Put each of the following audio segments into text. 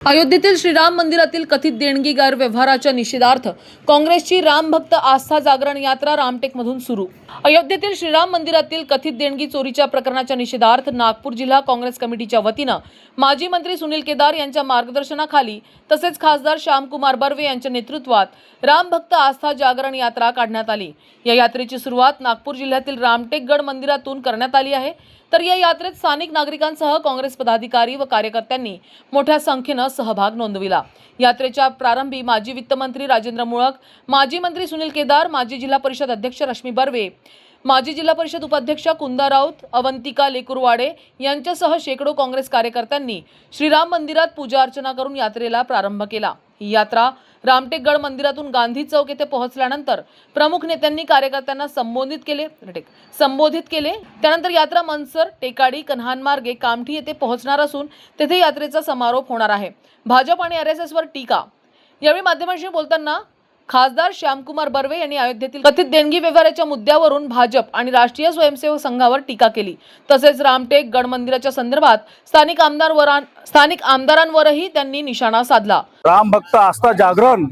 अयोध्येतील श्रीराम मंदिरातील कथित देणगी गैरव्यवहाराच्या निषेधार्थ काँग्रेसची राम भक्त आस्था जागरण यात्रा रामटेकमधून सुरू। अयोध्येतील श्रीराम मंदिरातील कथित देणगी चोरीच्या प्रकरणाच्या निषेधार्थ नागपूर जिल्हा काँग्रेस कमिटीच्या वतीनं माजी मंत्री सुनील केदार यांच्या मार्गदर्शनाखाली तसेच खासदार श्यामकुमार बर्वे यांच्या नेतृत्वात राम भक्त आस्था जागरण यात्रा काढण्यात आली। या यात्रेची सुरुवात नागपूर जिल्ह्यातील रामटेकगड मंदिरातून करण्यात आली आहे। तर या यात्रेत स्थानिक नागरिकांसह काँग्रेस पदाधिकारी व कार्यकर्त्यांनी मोठ्या संख्येने सहभाग नोंदविला। यात्रेच्या प्रारंभी माजी वित्तमंत्री राजेंद्र मुळक, माजी मंत्री सुनील केदार, माजी जिल्हा परिषद अध्यक्ष रश्मी बर्वे, माजी जिल्हा परिषद उपाध्यक्ष कुंदा राऊत, अवंतिका लेकुरवाडे यांच्यासह शेकडो काँग्रेस कार्यकर्त्यांनी श्रीराम मंदिरात पूजा अर्चना करून यात्रेला प्रारंभ केला। ही यात्रा रामटेकगड मंदिरातून गांधी चौक येथे पोहोचल्यानंतर प्रमुख नेत्यांनी कार्यकर्त्यांना संबोधित केले। त्यानंतर यात्रा मनसर, टेकाडी, कन्हानमार्गे कामठी येथे पोहोचणार असून तेथे यात्रेचा समारोप होणार आहे। भाजप आणि आरएसएस वर टीका। यावेळी माध्यमांशी बोलताना खासदार श्यामकुमार बर्वे यांनी अयोध्येतील कथित देणगी व्यवहाराच्या मुद्द्यावरून भाजप आणि राष्ट्रीय स्वयंसेवक संघावर टीका केली। तसेच रामटेक गड मंदिराच्या संदर्भात स्थानिक आमदारांवरही त्यांनी निशाणा साधला। राम भक्त आस्था जागरण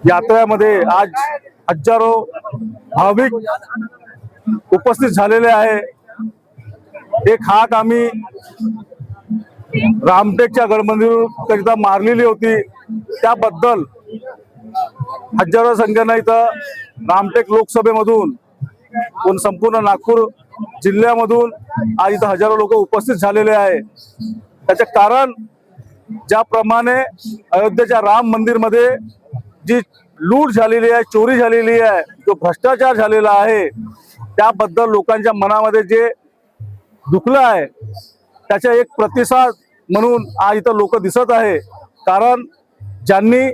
यात्रेमध्ये आज हजारो भाविक उपस्थित झालेले आहे। एक हाक आम्ही रामटेकच्या गड मंदिराकरिता मारलेली होती, त्याबद्दल हजारो संख्येने इथं रामटेक लोकसभेमधून संपूर्ण नागपूर जिल्ह्यामधून आज इथं हजारो लोक उपस्थित झालेले आहे। त्याचे कारण ज्याप्रमाणे अयोध्येच्या राम मंदिर मध्ये जी लूट झालेली आहे, चोरी झालेली आहे, जो भ्रष्टाचार झालेला आहे, त्याबद्दल लोकांच्या मनामध्ये जे दुखलं आहे त्याचा एक प्रतिसाद म्हणून आज इथं लोक दिसत आहे। कारण ज्यांनी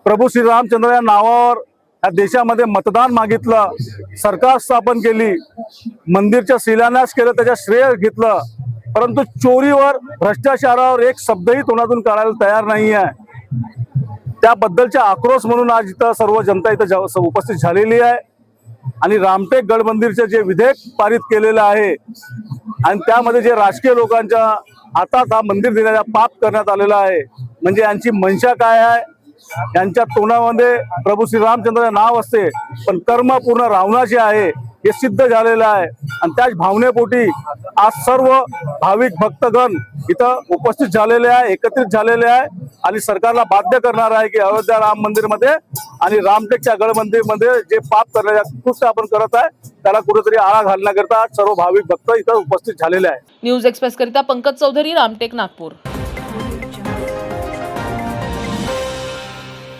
प्रभू श्री रामचंद्र या नावावर या देशामध्ये मतदान मागितलं, सरकार स्थापन केली, मंदिरचा शिलान्यास केलं, त्याचा श्रेय घेतलं, परंतु चोरीवर, भ्रष्टाचारावर एक शब्दही तोंडातून काढायला तयार नाही आहे। त्याबद्दलचा आक्रोश म्हणून आज इथं सर्व जनता इथं उपस्थित झालेली आहे। आणि रामटेक गड मंदिरचे जे विधेयक पारित केलेलं आहे आणि त्यामध्ये जे राजकीय लोकांच्या हातात हा मंदिर देण्याचा पाप करण्यात आलेला आहे, म्हणजे यांची मनशा काय आहे, यांच्या तोंडामध्ये प्रभू श्री रामचंद्र नाव असते पण कर्म पूर्ण रावणाचे आहे हे सिद्ध झालेलं आहे। आणि त्याच भावनेपोटी आज सर्व भाविक भक्तगण इथं उपस्थित झालेले आहे, एकत्रित झालेले आहे आणि सरकारला बाध्य करणार आहे की अयोध्या राम मंदिर मध्ये आणि रामटेकच्या गड मंदिर मध्ये जे पाप करण्याचा कृत्य आपण करत आहे त्याला कुठेतरी आळा घालण्याकरता सर्व भाविक भक्त इथं उपस्थित झालेले आहे। न्यूज एक्सप्रेस करिता पंकज चौधरी, रामटेक, नागपूर।